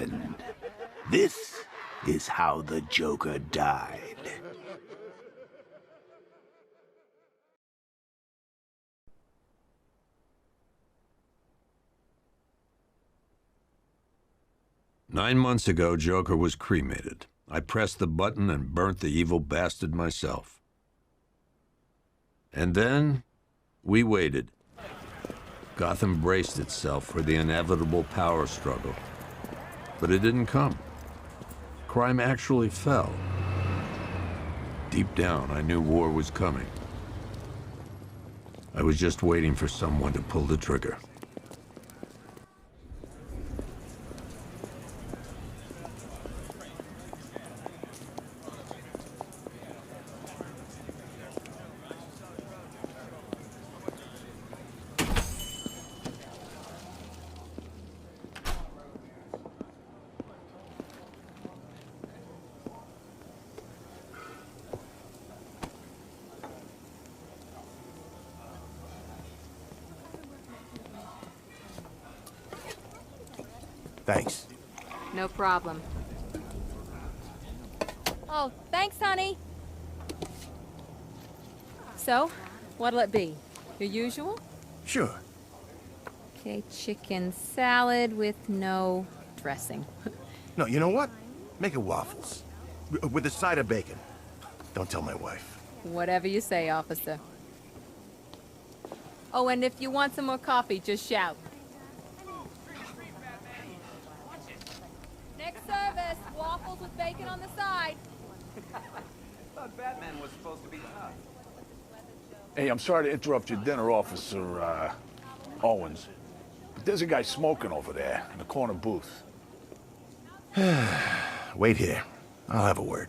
happened. This is how the Joker died. Nine months ago, Joker was cremated. I pressed the button and burnt the evil bastard myself. And then, we waited. Gotham braced itself for the inevitable power struggle. But it didn't come. Crime actually fell. Deep down, I knew war was coming. I was just waiting for someone to pull the trigger. Thanks. No problem. Oh, thanks, honey. So, what'll it be? Your usual? Sure. Okay, chicken salad with no dressing. No, you know what? Make it waffles. With a side of bacon. Don't tell my wife. Whatever you say, officer. Oh, and if you want some more coffee, just shout. Next service, waffles with bacon on the side. Thought Batman was supposed to be tough. Hey, I'm sorry to interrupt your dinner, Officer, Owens. But there's a guy smoking over there in the corner booth. Wait here. I'll have a word.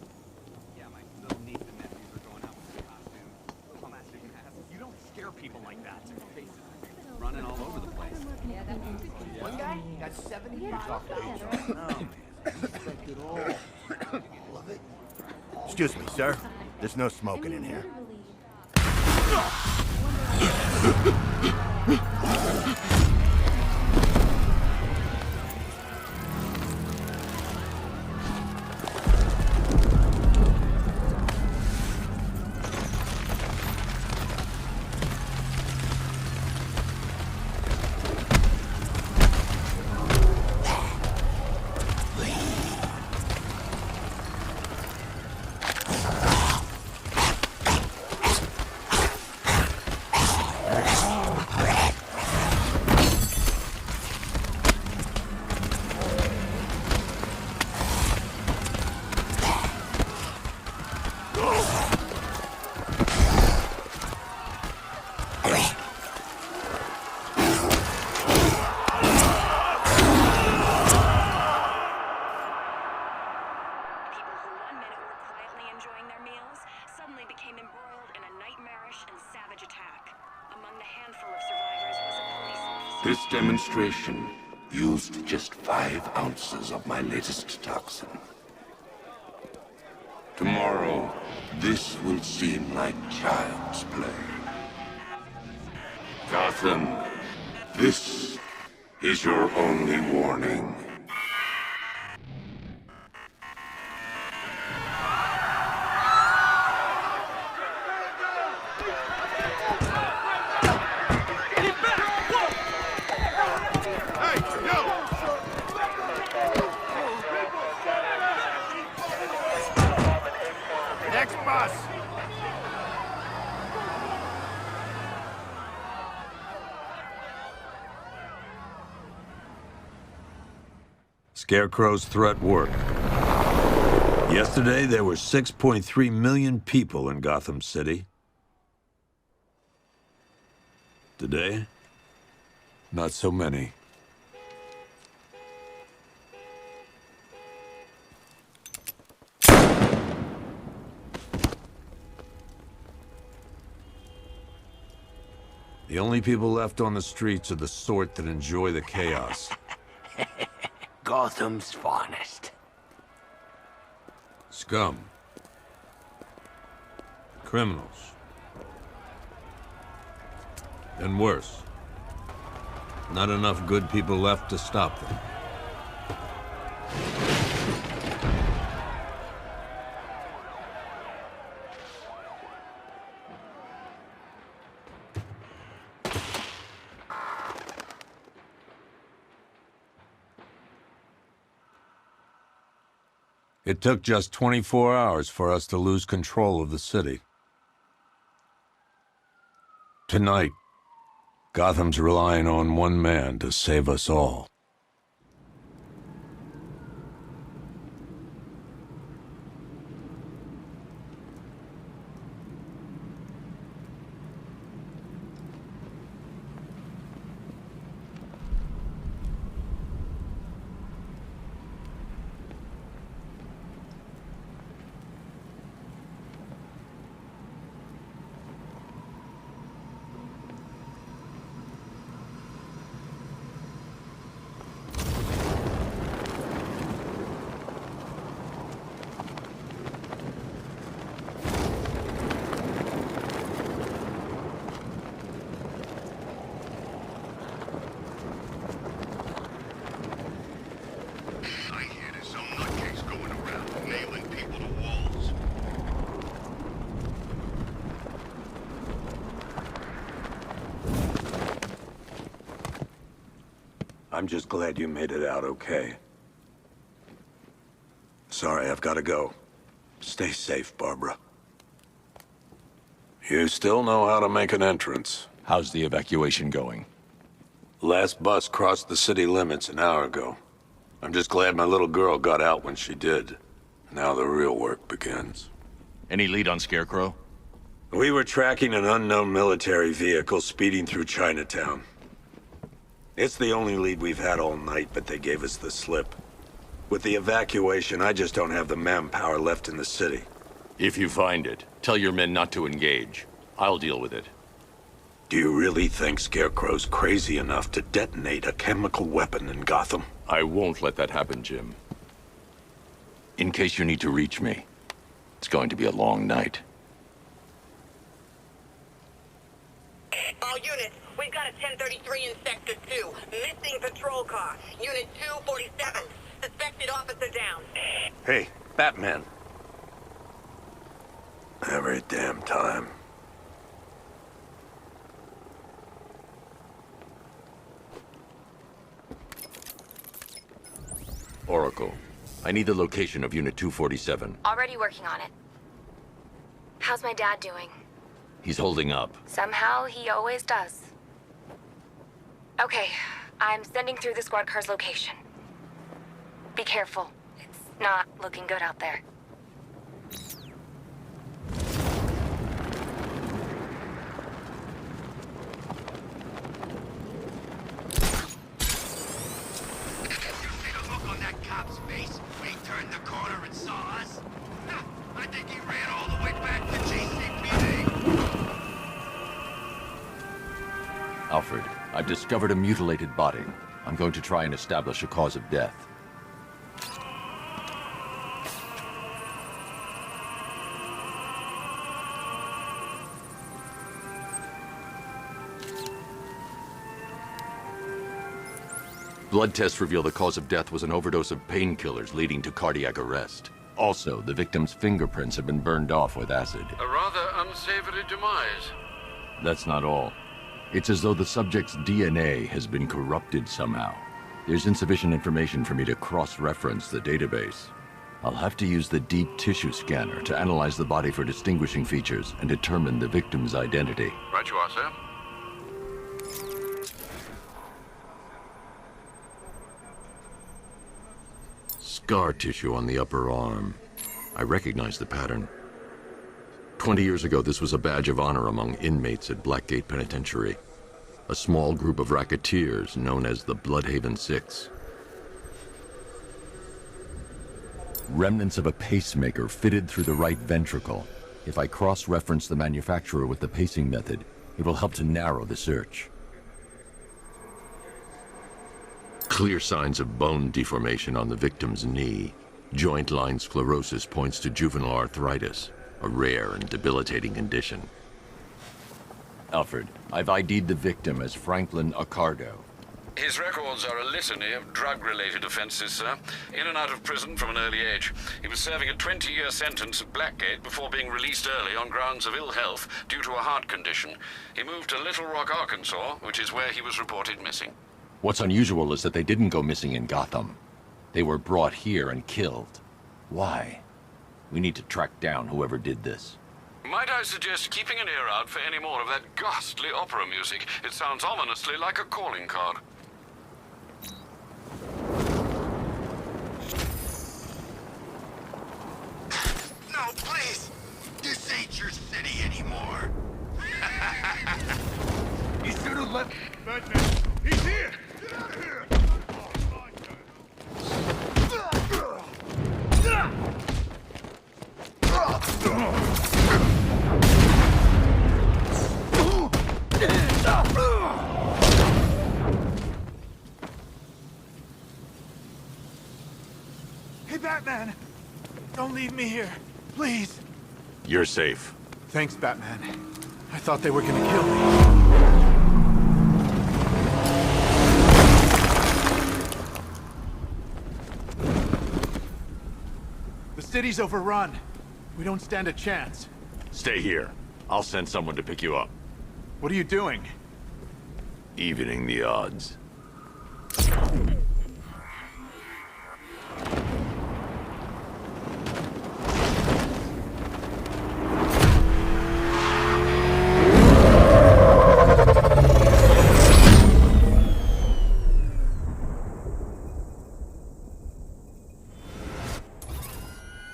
Yeah, my little niece and nephews are going out with their costumes. Classic ass. You don't scare people like that. Faces running all over the place. One guy got 75,000. Love it. Excuse me, sir. There's no smoking in here. This demonstration used just 5 ounces of my latest toxin. Tomorrow, this will seem like child's play. Gotham, this is your only warning. Scarecrow's threat worked. Yesterday, there were 6.3 million people in Gotham City. Today, not so many. The only people left on the streets are the sort that enjoy the chaos. Gotham's finest. Scum. Criminals. And worse. Not enough good people left to stop them. It took just 24 hours for us to lose control of the city. Tonight, Gotham's relying on one man to save us all. I'm just glad you made it out okay. Sorry, I've got to go. Stay safe, Barbara. You still know how to make an entrance. How's the evacuation going? Last bus crossed the city limits an hour ago. I'm just glad my little girl got out when she did. Now the real work begins. Any lead on Scarecrow? We were tracking an unknown military vehicle speeding through Chinatown. It's the only lead we've had all night, but they gave us the slip. With the evacuation, I just don't have the manpower left in the city. If you find it, tell your men not to engage. I'll deal with it. Do you really think Scarecrow's crazy enough to detonate a chemical weapon in Gotham? I won't let that happen, Jim. In case you need to reach me, it's going to be a long night. All units, we've got a 1033 in Sector 2. Missing patrol car. Unit 247. Suspected officer down. Hey, Batman. Every damn time. Oracle, I need the location of Unit 247. Already working on it. How's my dad doing? He's holding up. Somehow, he always does. Okay, I'm sending through the squad car's location. Be careful. It's not looking good out there. Alfred, I've discovered a mutilated body. I'm going to try and establish a cause of death. Blood tests reveal the cause of death was an overdose of painkillers leading to cardiac arrest. Also, the victim's fingerprints have been burned off with acid. A rather unsavory demise. That's not all. It's as though the subject's DNA has been corrupted somehow. There's insufficient information for me to cross-reference the database. I'll have to use the deep tissue scanner to analyze the body for distinguishing features and determine the victim's identity. Right you are, sir. Scar tissue on the upper arm. I recognize the pattern. 20 years ago, this was a badge of honor among inmates at Blackgate Penitentiary. A small group of racketeers known as the Bloodhaven Six. Remnants of a pacemaker fitted through the right ventricle. If I cross-reference the manufacturer with the pacing method, it will help to narrow the search. Clear signs of bone deformation on the victim's knee. Joint line sclerosis points to juvenile arthritis, a rare and debilitating condition. Alfred, I've ID'd the victim as Franklin Accardo. His records are a litany of drug-related offenses, sir. In and out of prison from an early age. He was serving a 20-year sentence at Blackgate before being released early on grounds of ill health due to a heart condition. He moved to Little Rock, Arkansas, which is where he was reported missing. What's unusual is that they didn't go missing in Gotham. They were brought here and killed. Why? We need to track down whoever did this. Might I suggest keeping an ear out for any more of that ghastly opera music? It sounds ominously like a calling card. No, please! This ain't your city anymore. You should have left... Batman! He's here! Get out of here! Hey, Batman! Don't leave me here, please. You're safe. Thanks, Batman. I thought they were gonna kill me. The city's overrun. We don't stand a chance. Stay here. I'll send someone to pick you up. What are you doing? Evening the odds.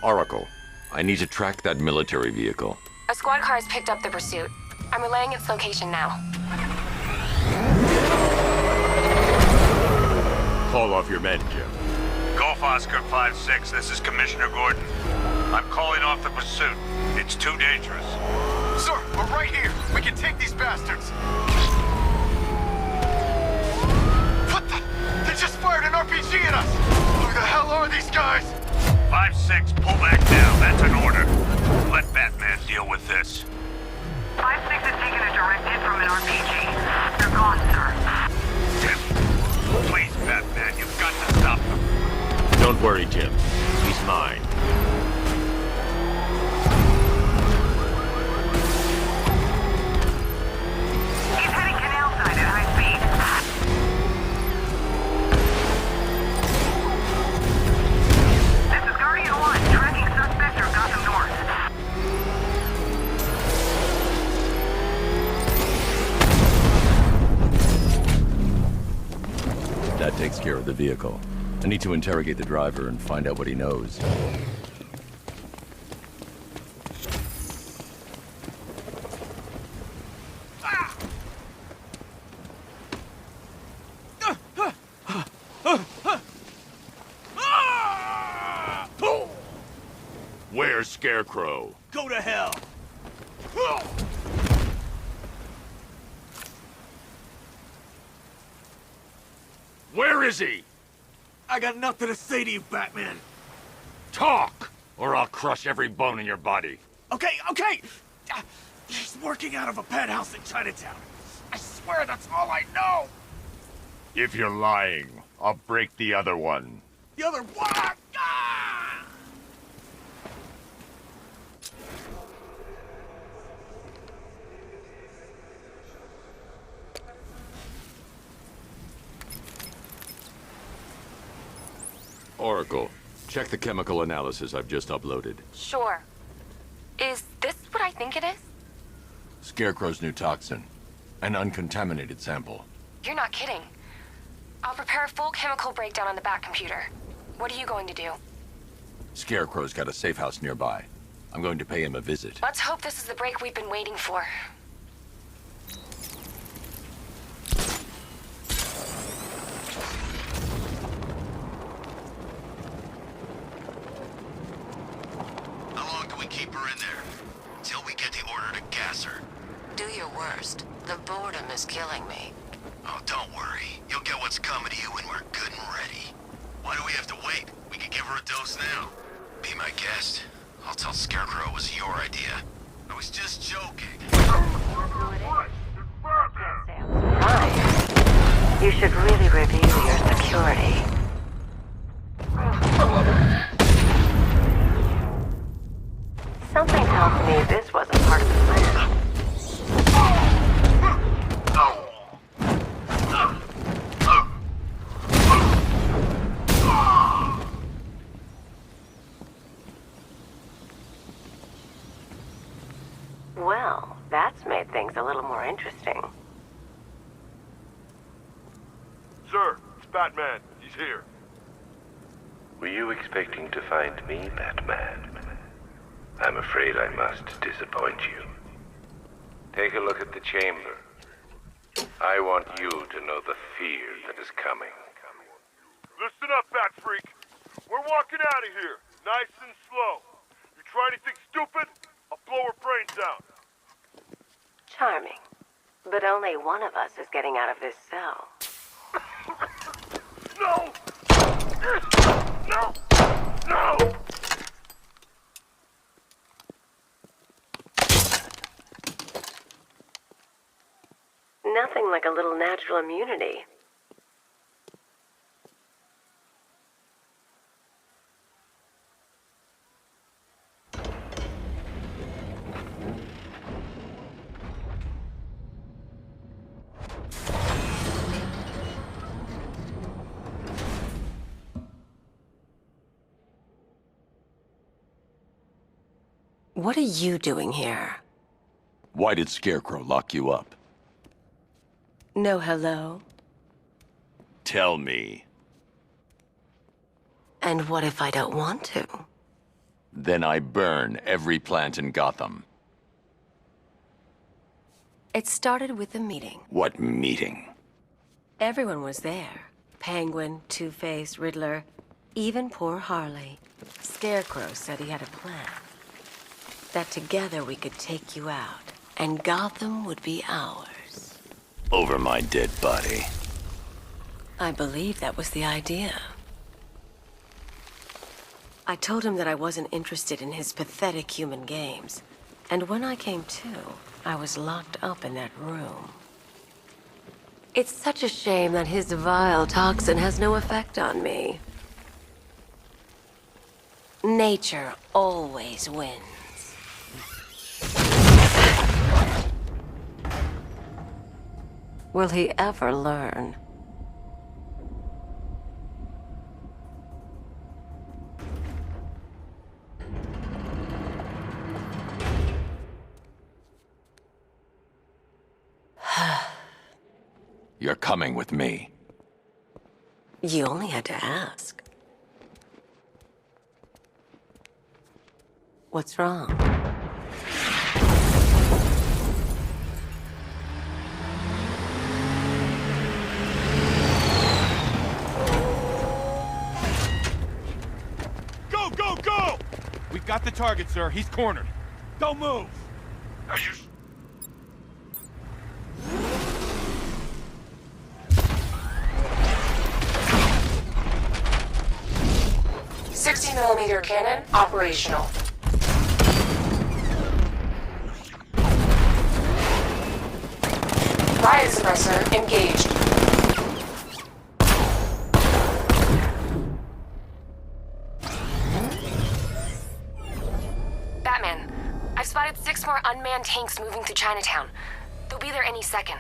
Oracle, I need to track that military vehicle. A squad car has picked up the pursuit. I'm relaying its location now. Call off your men, Jim. Golf Oscar 5-6, this is Commissioner Gordon. I'm calling off the pursuit. It's too dangerous. Sir, we're right here. We can take these bastards. What the? They just fired an RPG at us. Who the hell are these guys? 5-6, pull back now. That's an order. Let Batman deal with this. 5-6 has taken a direct hit from an RPG. They're gone, sir. Please, Batman, you've got to stop them. Don't worry, Jim. He's mine. He's heading canal side at high speed. This is Guardian 1, tracking suspect through Gotham North. That takes care of the vehicle. I need to interrogate the driver and find out what he knows. Where's Scarecrow? Go to hell. Where is he? I got nothing to say to you, Batman. Talk, or I'll crush every bone in your body. Okay. He's working out of a penthouse in Chinatown. I swear that's all I know. If you're lying, I'll break the other one. The other one. Ah! Oracle, check the chemical analysis I've just uploaded. Sure. Is this what I think it is? Scarecrow's new toxin. An uncontaminated sample. You're not kidding. I'll prepare a full chemical breakdown on the back computer. What are you going to do? Scarecrow's got a safe house nearby. I'm going to pay him a visit. Let's hope this is the break we've been waiting for. How long do we keep her in there? Till we get the order to gas her. Do your worst. The boredom is killing me. Oh, don't worry. You'll get what's coming to you when we're good and ready. Why do we have to wait? We could give her a dose now. Be my guest. I'll tell Scarecrow it was your idea. I was just joking. Right. You should really review your security. Something tells me this wasn't part of the plan. Well, that's made things a little more interesting. Sir, it's Batman. He's here. Were you expecting to find me, Batman? I'm afraid I must disappoint you. Take a look at the chamber. I want you to know the fear that is coming. Listen up, Bat Freak. We're walking out of here, nice and slow. You try anything stupid, I'll blow her brains out. Charming. But only one of us is getting out of this cell. No! No! No! Nothing like a little natural immunity. What are you doing here? Why did Scarecrow lock you up? No hello? Tell me. And what if I don't want to? Then I burn every plant in Gotham. It started with a meeting. What meeting? Everyone was there. Penguin, Two-Face, Riddler, even poor Harley. Scarecrow said he had a plan. That together we could take you out, and Gotham would be ours. Over my dead body. I believe that was the idea. I told him that I wasn't interested in his pathetic human games. And when I came to, I was locked up in that room. It's such a shame that his vile toxin has no effect on me. Nature always wins. Will he ever learn? You're coming with me. You only had to ask. What's wrong? Go, go, go! We've got the target, sir. He's cornered. Don't move! Are you... 60mm cannon operational. Riot suppressor engaged. Batman, I've spotted 6 more unmanned tanks moving through Chinatown. They'll be there any second.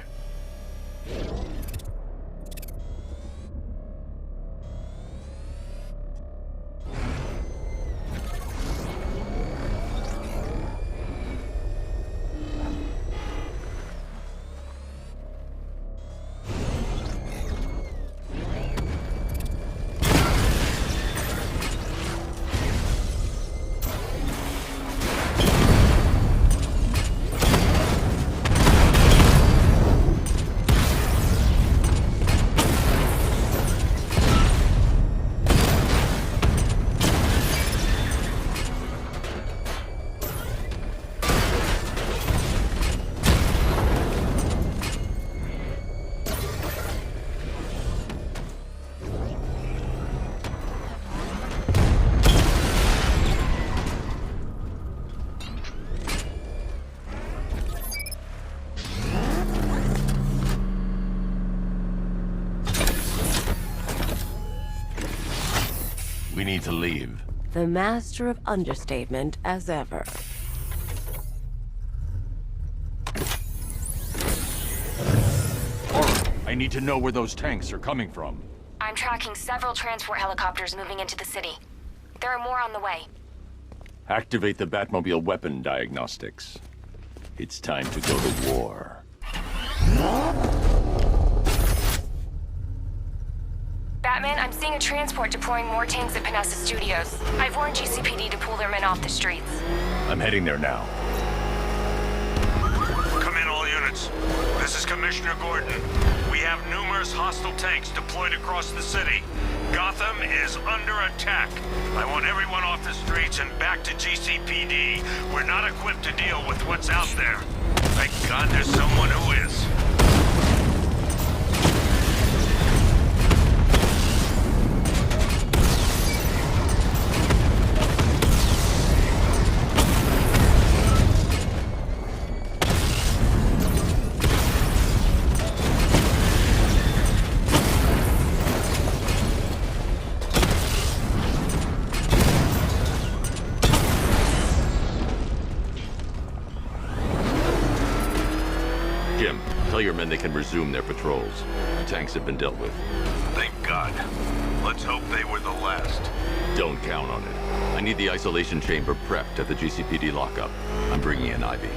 We need to leave. The master of understatement as ever. I need to know where those tanks are coming from. I'm tracking several transport helicopters moving into the city. There are more on the way. Activate the Batmobile weapon diagnostics. It's time to go to war. Batman, I'm seeing a transport deploying more tanks at Panessa Studios. I've warned GCPD to pull their men off the streets. I'm heading there now. Come in, all units. This is Commissioner Gordon. We have numerous hostile tanks deployed across the city. Gotham is under attack. I want everyone off the streets and back to GCPD. We're not equipped to deal with what's out there. Thank God there's someone who is. Jim, tell your men they can resume their patrols. The tanks have been dealt with. Thank God. Let's hope they were the last. Don't count on it. I need the isolation chamber prepped at the GCPD lockup. I'm bringing in Ivy.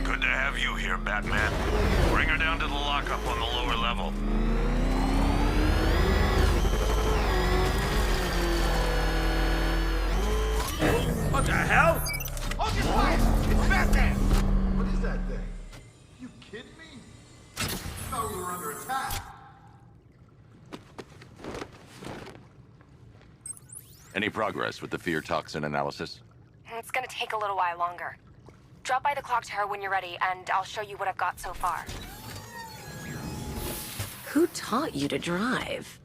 Good to have you here, Batman. Bring her down to the lockup on the lower level. What the hell? Hold your fire! It's Batman! What is that thing? You kidding me? I thought we were under attack. Any progress with the fear toxin analysis? It's gonna take a little while longer. Drop by the clock tower when you're ready, and I'll show you what I've got so far. Who taught you to drive?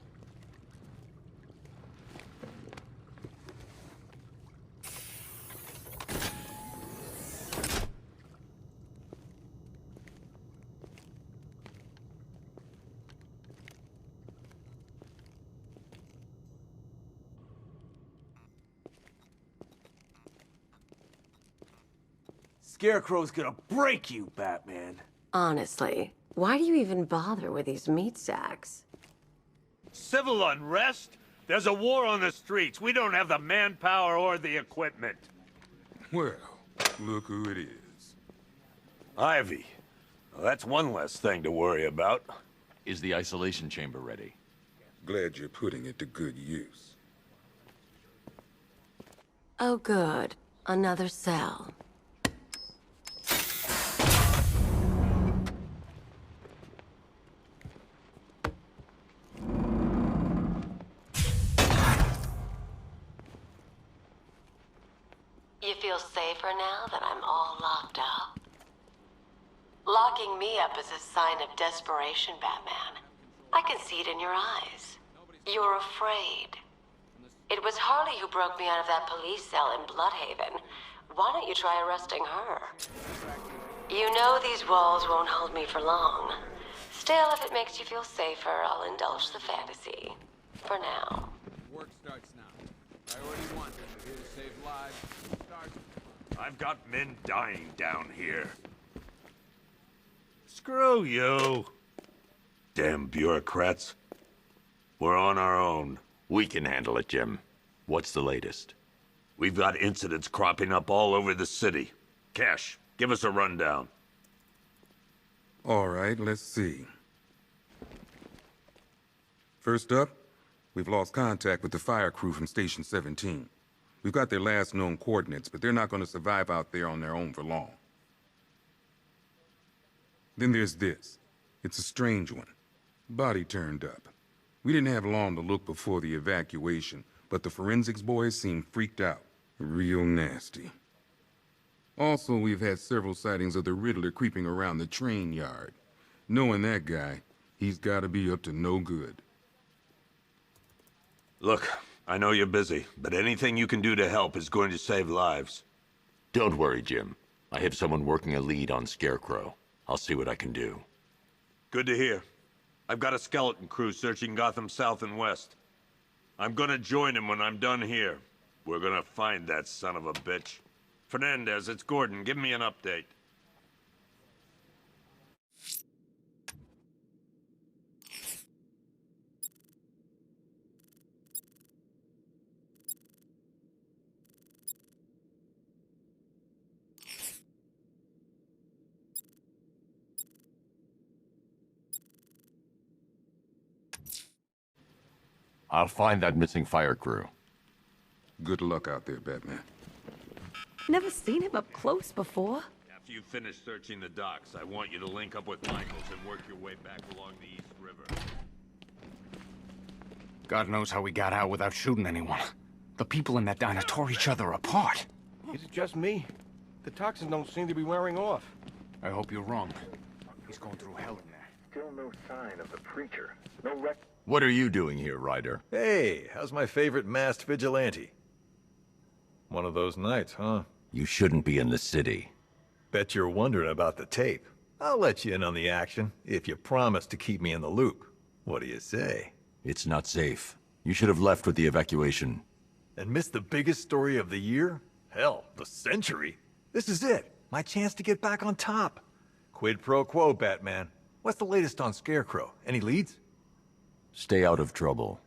Scarecrow's gonna break you, Batman. Honestly, why do you even bother with these meat sacks? Civil unrest? There's a war on the streets. We don't have the manpower or the equipment. Well, look who it is. Ivy. Well, that's one less thing to worry about. Is the isolation chamber ready? Glad you're putting it to good use. Oh, good. Another cell. You feel safer now that I'm all locked up? Locking me up is a sign of desperation, Batman. I can see it in your eyes. You're afraid. It was Harley who broke me out of that police cell in Bloodhaven. Why don't you try arresting her? You know these walls won't hold me for long. Still, if it makes you feel safer, I'll indulge the fantasy. For now. Work starts now. Priority 1, here to save lives. Start. I've got men dying down here. Screw you. Damn bureaucrats. We're on our own. We can handle it, Jim. What's the latest? We've got incidents cropping up all over the city. Cash, give us a rundown. All right, let's see. First up, we've lost contact with the fire crew from Station 17. We've got their last known coordinates, but they're not going to survive out there on their own for long. Then there's this. It's a strange one. Body turned up. We didn't have long to look before the evacuation, but the forensics boys seemed freaked out. Real nasty. Also, we've had several sightings of the Riddler creeping around the train yard. Knowing that guy, he's got to be up to no good. Look, I know you're busy, but anything you can do to help is going to save lives. Don't worry, Jim. I have someone working a lead on Scarecrow. I'll see what I can do. Good to hear. I've got a skeleton crew searching Gotham south and west. I'm gonna join him when I'm done here. We're gonna find that son of a bitch. Fernandez, it's Gordon. Give me an update. I'll find that missing fire crew. Good luck out there, Batman. Never seen him up close before. After you finish searching the docks, I want you to link up with Michaels and work your way back along the East River. God knows how we got out without shooting anyone. The people in that diner tore each other apart. Is it just me? The toxins don't seem to be wearing off. I hope you're wrong. He's going through hell in there. Still no sign of the preacher. No rec... What are you doing here, Ryder? Hey, how's my favorite masked vigilante? One of those nights, huh? You shouldn't be in the city. Bet you're wondering about the tape. I'll let you in on the action, if you promise to keep me in the loop. What do you say? It's not safe. You should have left with the evacuation. And missed the biggest story of the year? Hell, the century. This is it. My chance to get back on top. Quid pro quo, Batman. What's the latest on Scarecrow? Any leads? Stay out of trouble.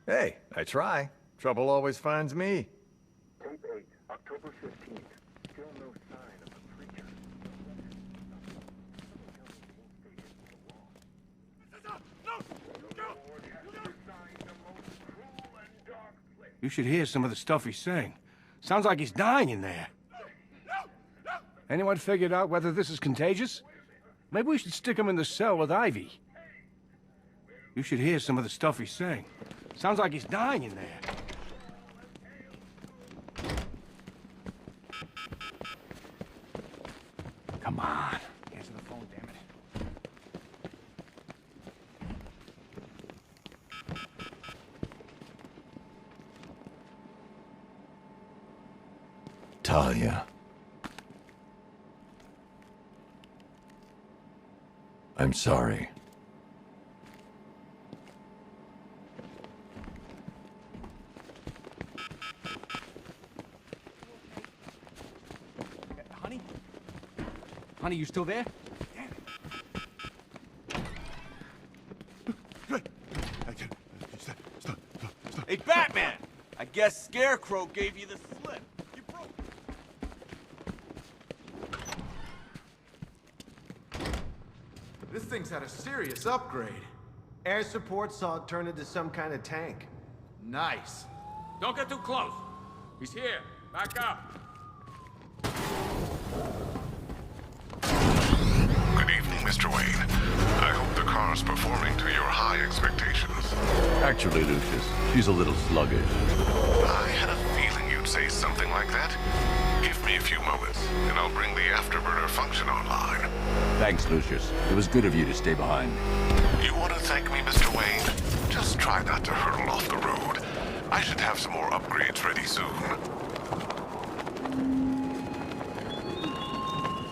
Hey, I try. Trouble always finds me. Tape 8, October 15th. Still no sign of the preacher. You should hear some of the stuff he's saying. Sounds like he's dying in there. Anyone figured out whether this is contagious? Maybe we should stick him in the cell with Ivy. You should hear some of the stuff he's saying. Sounds like he's dying in there. Come on. Answer the phone, damn it. Talia. I'm sorry. Honey? Honey, you still there? Hey, Batman! I guess Scarecrow gave you the slip. You broke. This thing's had a serious upgrade. Air support saw it turn into some kind of tank. Nice. Don't get too close. He's here. Back up. Good evening, Mr. Wayne. I hope the car's performing to your high expectations. Actually, Lucius, she's a little sluggish. I had a feeling you'd say something like that. Give me a few moments, and I'll bring the afterburner function online. Thanks, Lucius. It was good of you to stay behind. You want to thank me, Mr. Wayne? Just try not to hurtle off the road. I should have some more upgrades ready soon.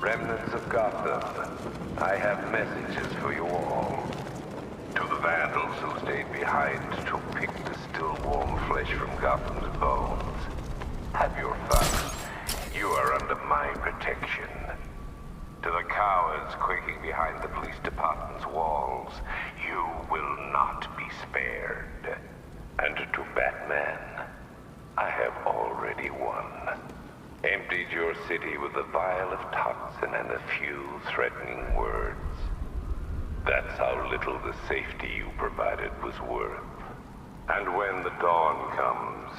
Remnants of Gotham, I have messages for you all. To the vandals who stayed behind to pick the still warm flesh from Gotham's bones. Have your fun. You are under my protection. To the cowards quaking behind the police department's walls, you will not be spared. And to Batman, I have already won. Emptied your city with a vial of toxin and a few threatening words. That's how little the safety you provided was worth. And when the dawn comes,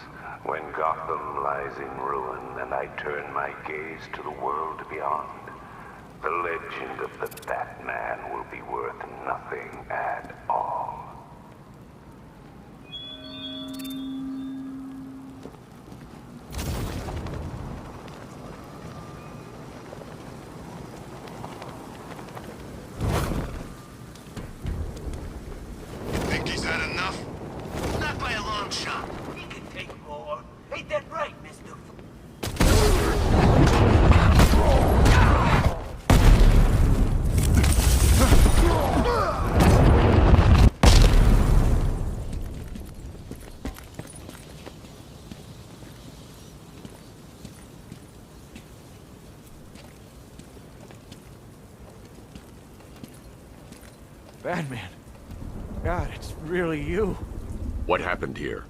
when Gotham lies in ruin and I turn my gaze to the world beyond, the legend of the Batman will be worth nothing at all. Think he's had enough? Not by a long shot. He can take more. Ain't that right, mister? Batman. God, it's really you. What happened here?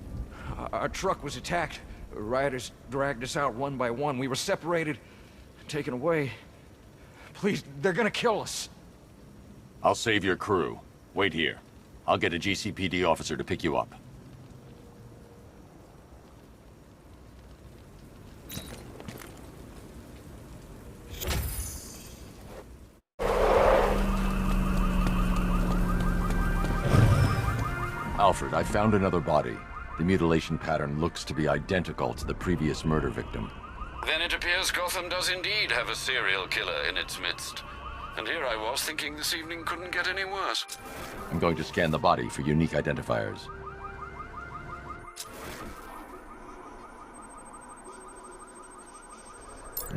Our truck was attacked. Rioters dragged us out one by one. We were separated, taken away. Please, they're gonna kill us. I'll save your crew. Wait here. I'll get a GCPD officer to pick you up. Alfred, I found another body. The mutilation pattern looks to be identical to the previous murder victim. Then it appears Gotham does indeed have a serial killer in its midst. And here I was thinking this evening couldn't get any worse. I'm going to scan the body for unique identifiers.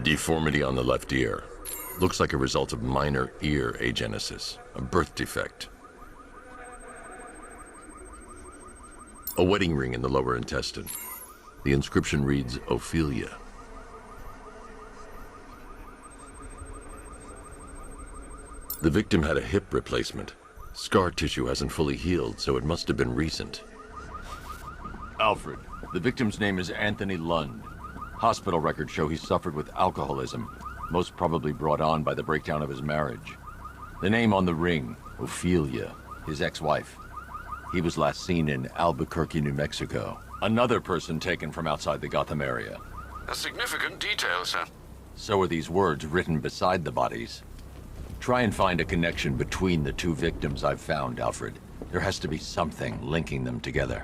Deformity on the left ear. Looks like a result of minor ear agenesis, a birth defect. A wedding ring in the lower intestine. The inscription reads, Ophelia. The victim had a hip replacement. Scar tissue hasn't fully healed, so it must have been recent. Alfred, the victim's name is Anthony Lund. Hospital records show he suffered with alcoholism, most probably brought on by the breakdown of his marriage. The name on the ring, Ophelia, his ex-wife. He was last seen in Albuquerque, New Mexico. Another person taken from outside the Gotham area. A significant detail, sir. So are these words written beside the bodies. Try and find a connection between the two victims I've found, Alfred. There has to be something linking them together.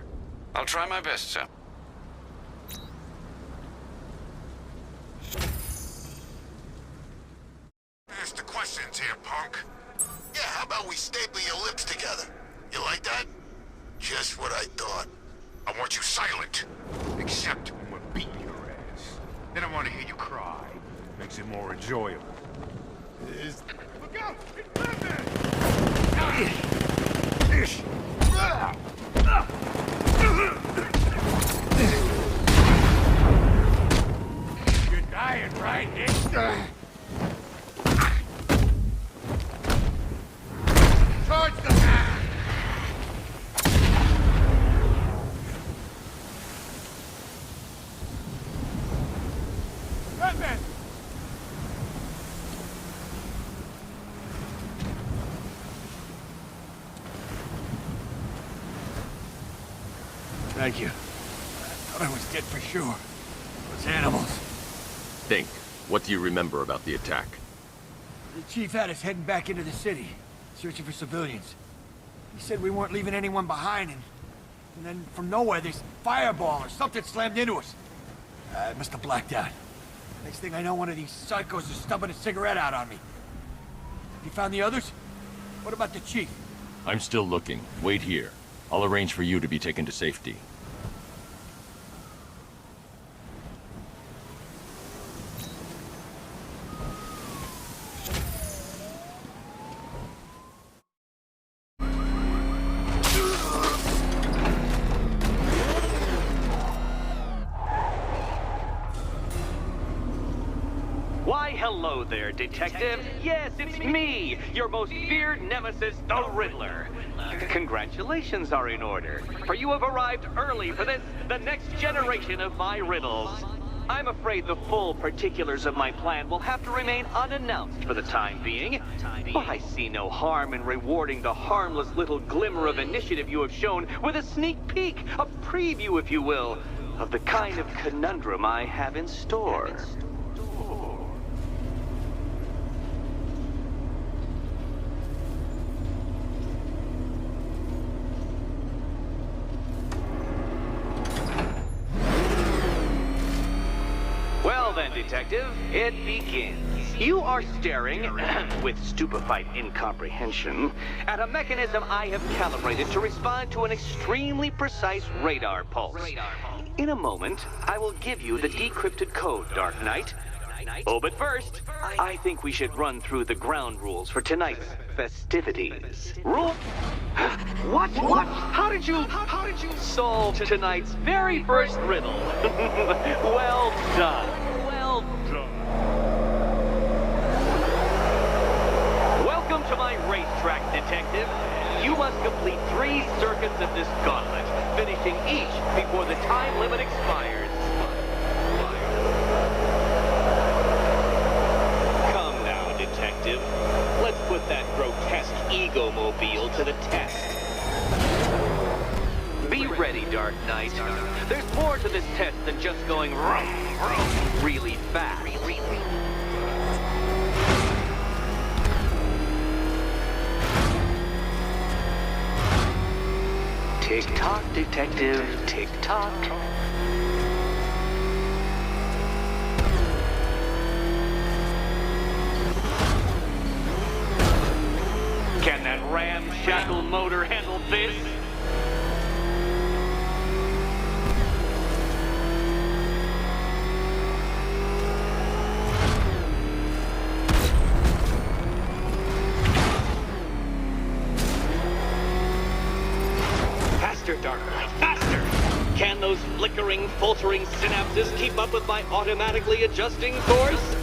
I'll try my best, sir. Ask the questions here, punk. Yeah, how about we staple your lips together? You like that? Just what I thought. I want you silent. Except when we're beating your ass. Then I want to hear you cry. Makes it more enjoyable. Look out! It's Batman! You're dying, right? Charge the man! Batman! Thank you. I thought I was dead for sure. Those animals. Think. What do you remember about the attack? The chief had us heading back into the city, searching for civilians. He said we weren't leaving anyone behind, and then from nowhere, this fireball or something slammed into us. I must have blacked out. Next thing I know, one of these psychos is stubbing a cigarette out on me. You found the others? What about the chief? I'm still looking. Wait here. I'll arrange for you to be taken to safety. Why, hello there, Detective. Yes, it's me, your most feared nemesis, the Riddler. Congratulations are in order, for you have arrived early for this, the next generation of my riddles. I'm afraid the full particulars of my plan will have to remain unannounced for the time being, but I see no harm in rewarding the harmless little glimmer of initiative you have shown with a sneak peek, a preview, if you will, of the kind of conundrum I have in store. Well then, Detective, it begins. You are staring, with stupefied incomprehension, at a mechanism I have calibrated to respond to an extremely precise radar pulse. In a moment, I will give you the decrypted code, Dark Knight. Oh, but first, I think we should run through the ground rules for tonight's festivities. Rule... What? How did you solve tonight's very first riddle? Well done. Well done. Welcome to my racetrack, Detective. You must complete 3 circuits of this gauntlet, finishing each before the time limit expires. Come now, Detective. Let's put that grotesque ego-mobile to the test. Be ready, Dark Knight. There's more to this test than just going really fast. Tick-tock, detective, tick-tock. Can that ramshackle motor handle this? Faster, Dark Knight, faster! Can those flickering, faltering synapses keep up with my automatically adjusting course?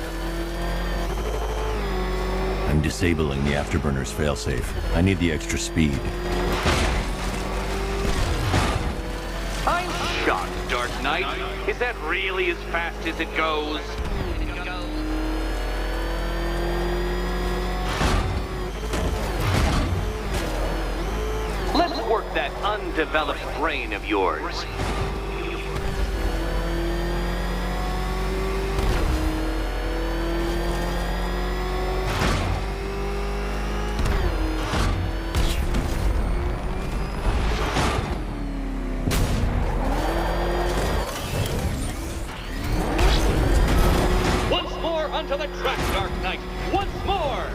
I'm disabling the afterburner's failsafe. I need the extra speed. I'm shocked, Dark Knight. Is that really as fast as it goes? Let's work that undeveloped brain of yours. Once more onto the track, Dark Knight. Once more!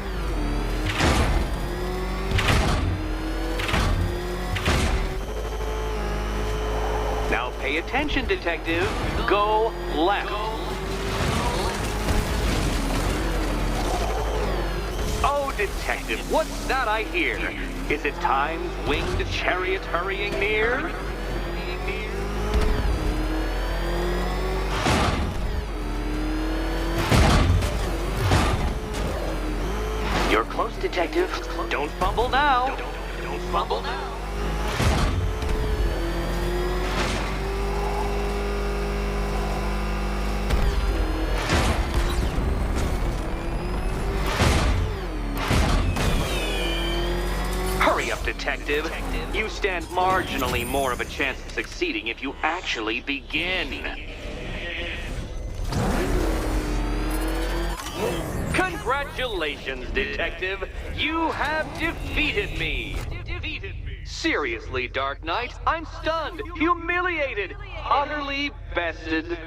Now pay attention, detective. Go left. Oh, detective, what's that I hear? Is it time's winged chariot hurrying near? You're close, detective. Don't fumble now. Don't fumble now. Hurry up, detective. You stand marginally more of a chance of succeeding if you actually begin. Congratulations, detective. You have defeated me. Seriously, Dark Knight, I'm stunned, humiliated, utterly bested.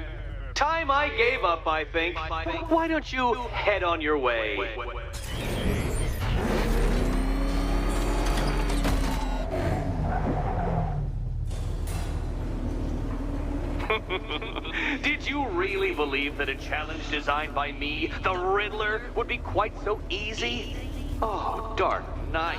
Time I gave up, I think. Why don't you head on your way? Did you really believe that a challenge designed by me, the Riddler, would be quite so easy? Oh, Dark Knight.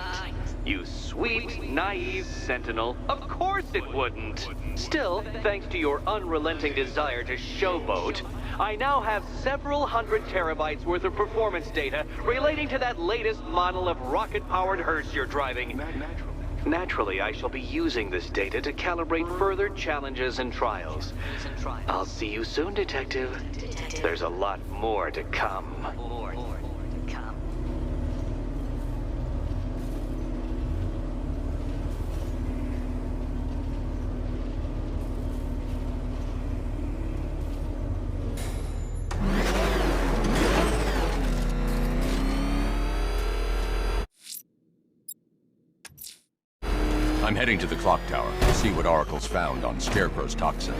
You sweet, naive sentinel. Of course it wouldn't. Still, thanks to your unrelenting desire to showboat, I now have several hundred terabytes worth of performance data relating to that latest model of rocket-powered hearse you're driving. Naturally, I shall be using this data to calibrate further challenges and trials. I'll see you soon, detective. There's a lot more to come. I'm heading to the clock tower to see what Oracle's found on Scarecrow's toxin.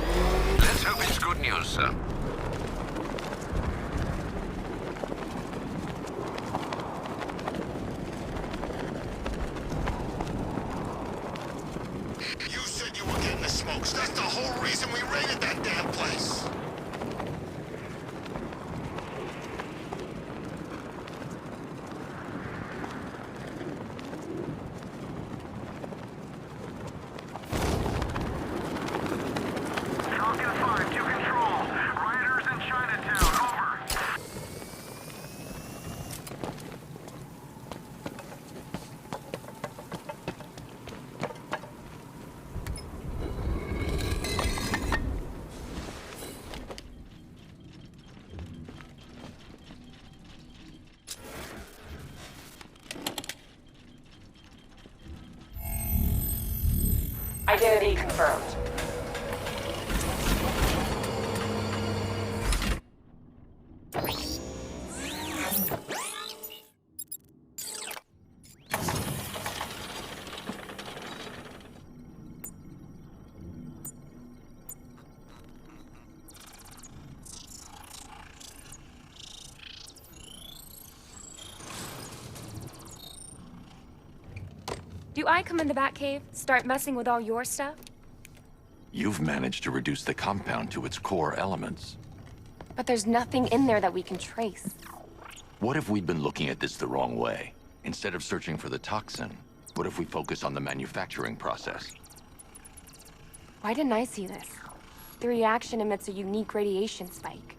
Let's hope it's good news, sir. You said you were getting the smokes. That's the whole reason we raided that damn place. Identity confirmed. Do I come in the Batcave, start messing with all your stuff? You've managed to reduce the compound to its core elements. But there's nothing in there that we can trace. What if we'd been looking at this the wrong way? Instead of searching for the toxin, what if we focus on the manufacturing process? Why didn't I see this? The reaction emits a unique radiation spike.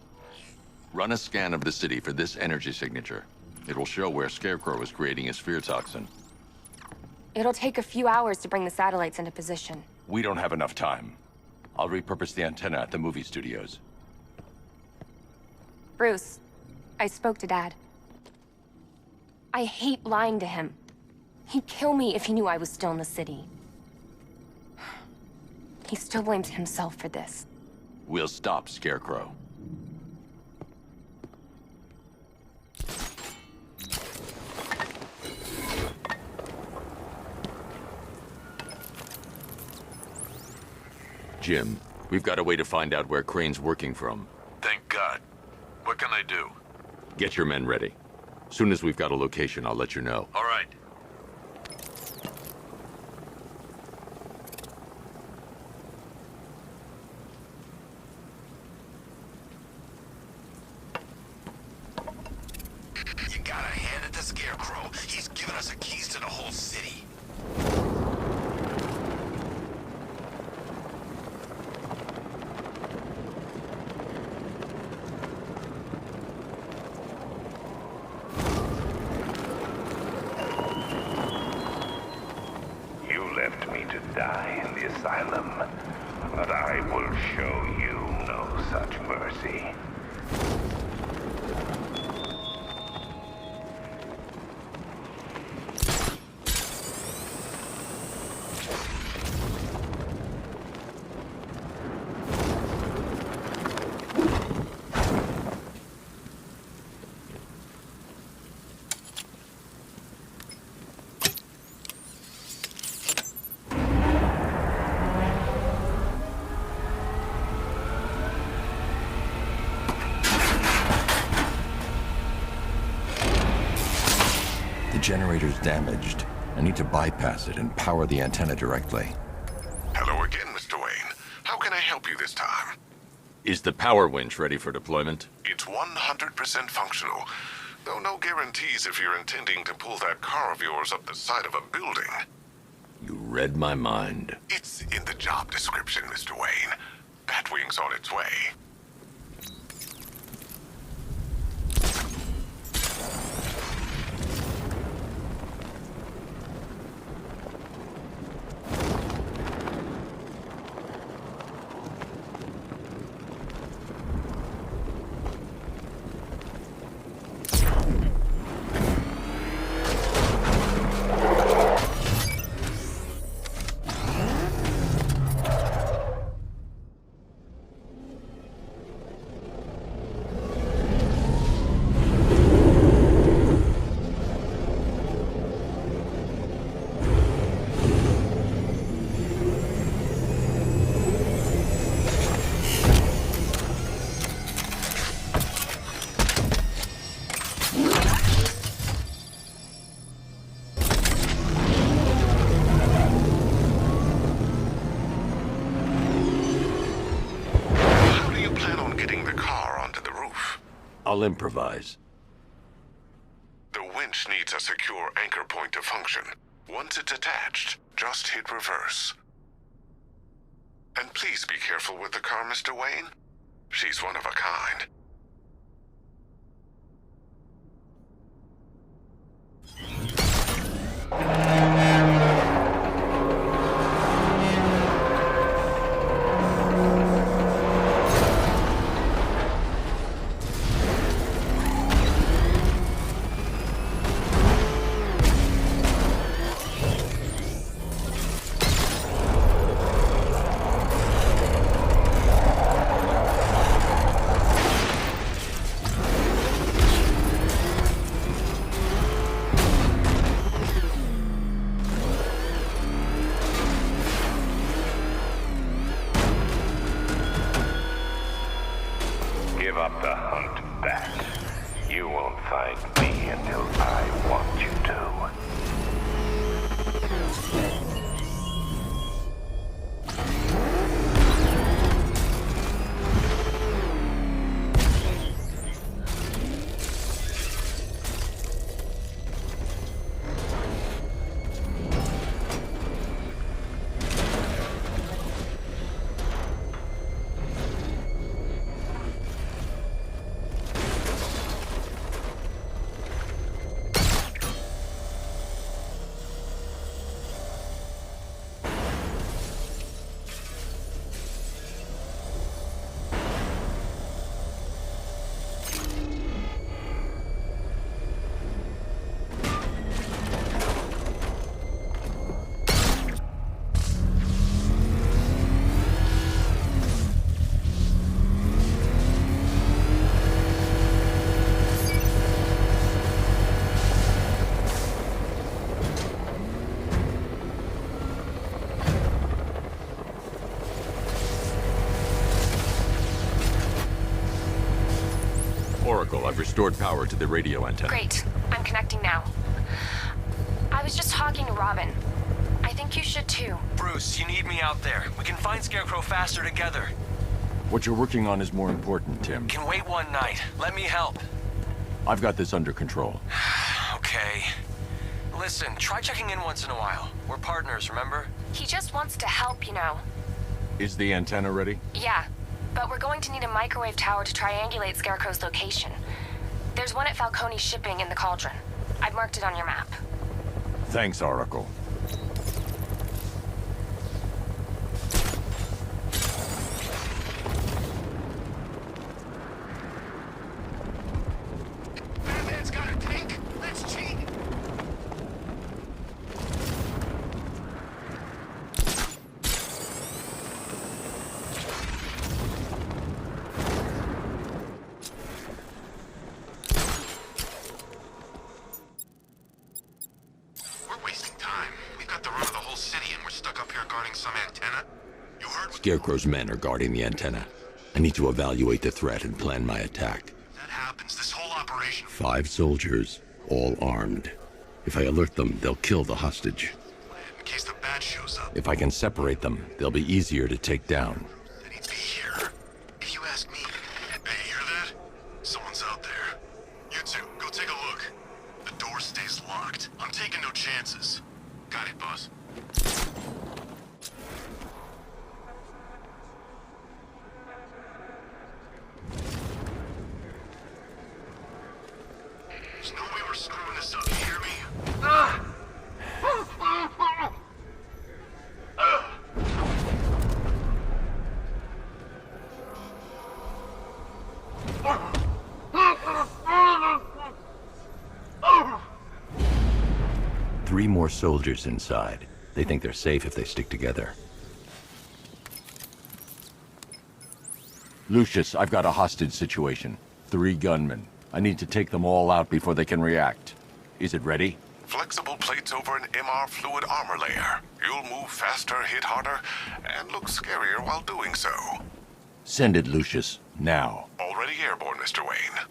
Run a scan of the city for this energy signature. It will show where Scarecrow is creating his fear toxin. It'll take a few hours to bring the satellites into position. We don't have enough time. I'll repurpose the antenna at the movie studios. Bruce, I spoke to Dad. I hate lying to him. He'd kill me if he knew I was still in the city. He still blames himself for this. We'll stop Scarecrow. Jim, we've got a way to find out where Crane's working from. Thank God. What can I do? Get your men ready. Soon as we've got a location, I'll let you know. All right. You gotta hand it to Scarecrow. He's given us the keys to the whole city. Left me to die in the asylum, but I will show you no such mercy. The generator's damaged. I need to bypass it and power the antenna directly. Hello again, Mr. Wayne. How can I help you this time? Is the power winch ready for deployment? It's 100% functional, though no guarantees if you're intending to pull that car of yours up the side of a building. You read my mind. It's in the job description, Mr. Wayne. Batwing's on its way. I'll improvise. The winch needs a secure anchor point to function. Once it's attached, just hit reverse. And please be careful with the car, Mr. Wayne. She's one of a kind. Oracle, I've restored power to the radio antenna. Great. I'm connecting now. I was just talking to Robin. I think you should too. Bruce, you need me out there. We can find Scarecrow faster together. What you're working on is more important, Tim. Can wait one night. Let me help. I've got this under control. Okay. Listen, try checking in once in a while. We're partners, remember? He just wants to help, you know. Is the antenna ready? Yeah, but we're going to need a microwave tower to triangulate Scarecrow's location. There's one at Falcone Shipping in the Cauldron. I've marked it on your map. Thanks, Oracle. Batman's got a tank. Let's cheat. We're wasting time. We've got the run of the whole city and we're stuck up here guarding some antenna. You heard what Scarecrow's men are guarding the antenna. I need to evaluate the threat and plan my attack. that happens. This whole operation. 5 soldiers, all armed. If I alert them, they'll kill the hostage. In case the bat shows up. If I can separate them, they'll be easier to take down. Then he'd be here. If you ask me. Hey, you hear that? Someone's out there. You two, go take a look. The door stays locked. I'm taking no chances. Got it, boss. There's no way we're screwing this up, you hear me? Three more soldiers inside. They think they're safe if they stick together. Lucius, I've got a hostage situation. 3 gunmen. I need to take them all out before they can react. Is it ready? Flexible plates over an MR fluid armor layer. You'll move faster, hit harder, and look scarier while doing so. Send it, Lucius. Now. Already airborne, Mr. Wayne.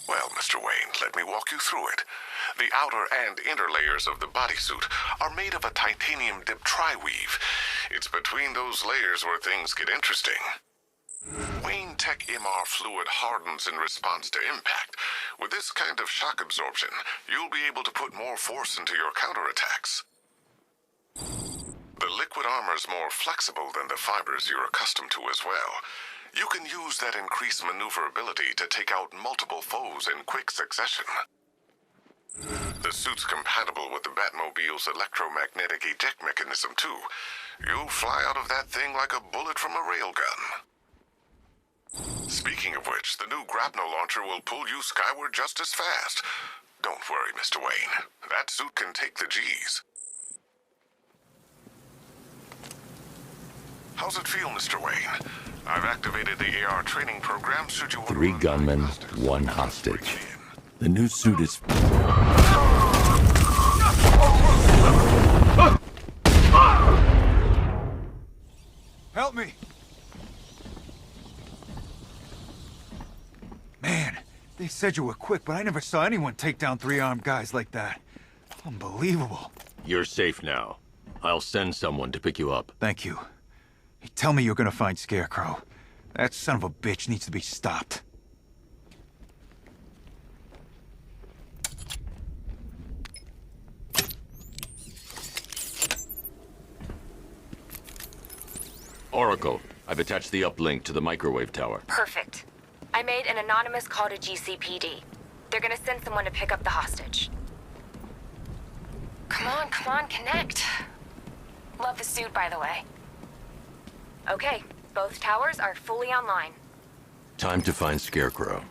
Well, Mr. Wayne, let me walk you through it. The outer and inner layers of the bodysuit are made of a titanium-dipped tri-weave. It's between those layers where things get interesting. Wayne Tech MR fluid hardens in response to impact. With this kind of shock absorption, you'll be able to put more force into your counterattacks. The liquid armor's more flexible than the fibers you're accustomed to as well. You can use that increased maneuverability to take out multiple foes in quick succession. The suit's compatible with the Batmobile's electromagnetic eject mechanism, too. You'll fly out of that thing like a bullet from a railgun. Speaking of which, the new grapnel launcher will pull you skyward just as fast. Don't worry, Mr. Wayne. That suit can take the G's. How's it feel, Mr. Wayne? I've activated the AR training program should you want 3 gunmen, 1 hostage. The new suit is... Help me! Man, they said you were quick, but I never saw anyone take down 3 armed guys like that. Unbelievable. You're safe now. I'll send someone to pick you up. Thank you. Tell me you're gonna find Scarecrow. That son of a bitch needs to be stopped. Oracle, I've attached the uplink to the microwave tower. Perfect. I made an anonymous call to GCPD. They're gonna send someone to pick up the hostage. Come on, connect. Love the suit, by the way. Okay, both towers are fully online. Time to find Scarecrow.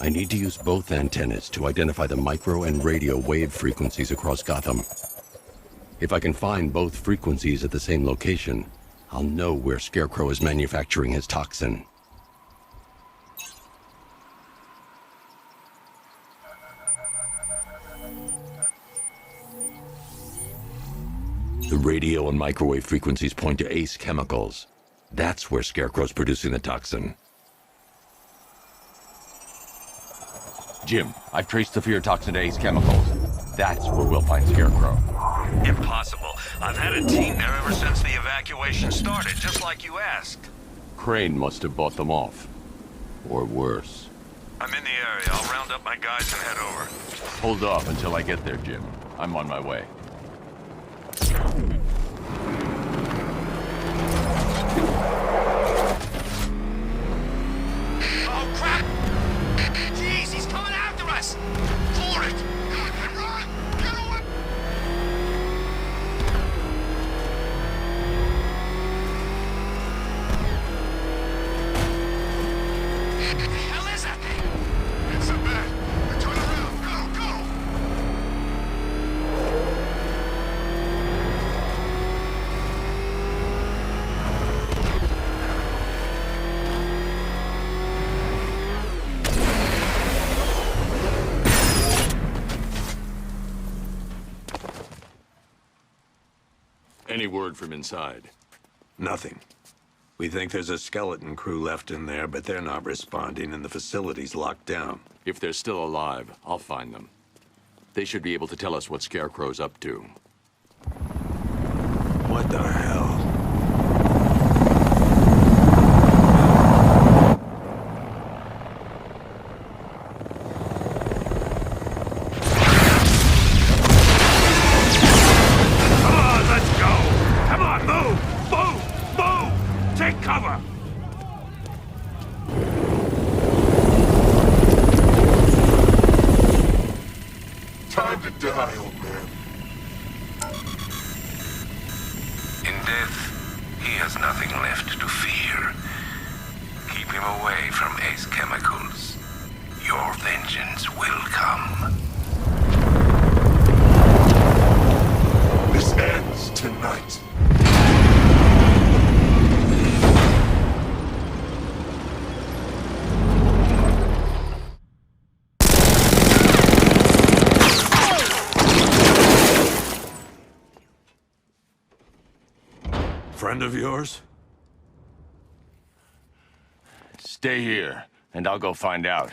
I need to use both antennas to identify the micro and radio wave frequencies across Gotham. If I can find both frequencies at the same location, I'll know where Scarecrow is manufacturing his toxin. The radio and microwave frequencies point to Ace Chemicals. That's where Scarecrow's producing the toxin. Jim, I've traced the fear toxin to Ace Chemicals. That's where we'll find Scarecrow. Impossible. I've had a team there ever since the evacuation started, just like you asked. Crane must have bought them off. Or worse. I'm in the area. I'll round up my guys and head over. Hold off until I get there, Jim. I'm on my way. Oh, crap! Jeez, he's coming after us! For it! Run! Get away! What the hell is that thing? It's a bat. Turn around. Go, go! Any word from inside? Nothing. We think there's a skeleton crew left in there, but they're not responding and the facility's locked down. If they're still alive, I'll find them. They should be able to tell us what Scarecrow's up to. What the hell? Cover! Time to die, old man. In death, he has nothing left to fear. Keep him away from Ace Chemicals. Your vengeance will come. This ends tonight. Friend of yours? Stay here, and I'll go find out.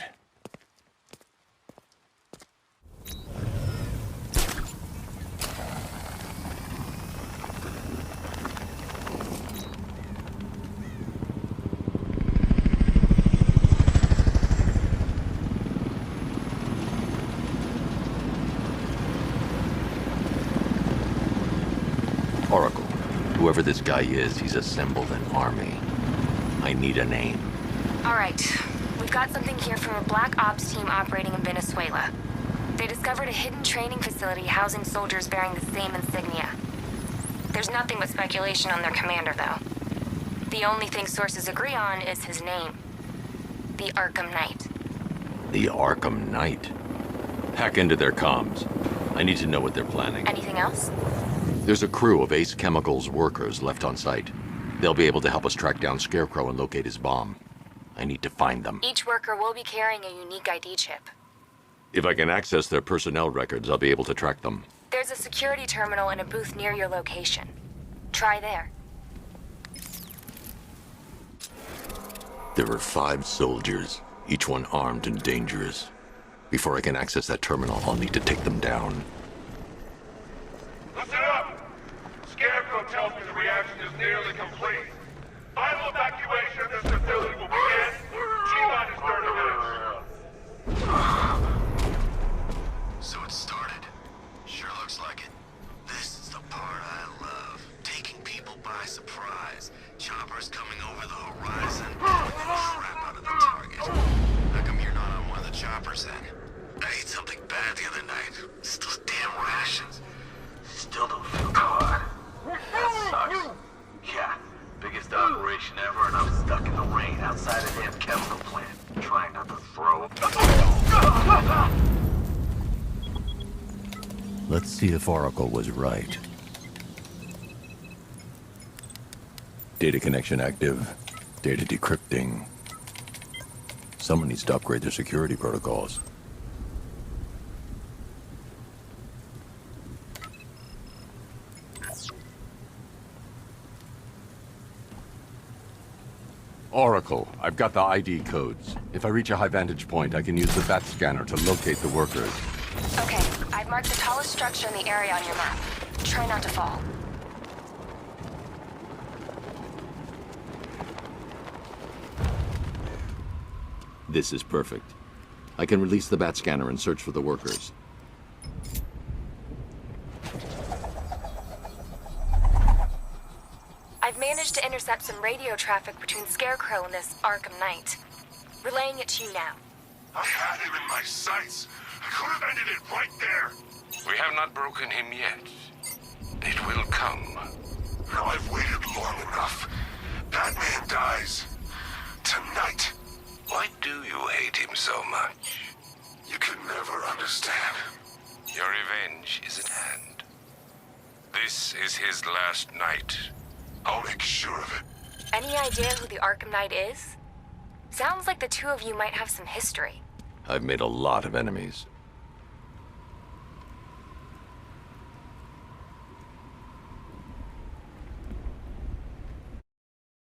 Oracle. Whoever this guy is, he's assembled an army. I need a name. All right. We've got something here from a Black Ops team operating in Venezuela. They discovered a hidden training facility housing soldiers bearing the same insignia. There's nothing but speculation on their commander, though. The only thing sources agree on is his name. The Arkham Knight. The Arkham Knight? Hack into their comms. I need to know what they're planning. Anything else? There's a crew of Ace Chemicals workers left on site. They'll be able to help us track down Scarecrow and locate his bomb. I need to find them. Each worker will be carrying a unique ID chip. If I can access their personnel records, I'll be able to track them. There's a security terminal in a booth near your location. Try there. There are 5 soldiers, each one armed and dangerous. Before I can access that terminal, I'll need to take them down. Scarecrow tells me the reaction is nearly complete. Final evacuation of this facility will begin. T-minus 30 minutes. So it started. Sure looks like it. This is the part I love. Taking people by surprise. Choppers coming over the horizon. Crap out of the target. How come you're not on one of the choppers then? I ate something bad the other night. It's those damn rations. Still don't feel good. That sucks. Yeah, biggest operation ever, and I'm stuck in the rain outside a damn chemical plant. Trying not to throw up. Let's see if Oracle was right. Data connection active. Data decrypting. Someone needs to upgrade their security protocols. Oracle, I've got the ID codes. If I reach a high vantage point, I can use the bat scanner to locate the workers. Okay, I've marked the tallest structure in the area on your map. Try not to fall. This is perfect. I can release the bat scanner and search for the workers. I've managed to intercept some radio traffic between Scarecrow and this Arkham Knight. Relaying it to you now. I had him in my sights. I could have ended it right there. We have not broken him yet. It will come. Now I've waited long enough. Batman dies. Tonight. Why do you hate him so much? You can never understand. Your revenge is at hand. This is his last night. I'll make sure of it. Any idea who the Arkham Knight is? Sounds like the two of you might have some history. I've made a lot of enemies.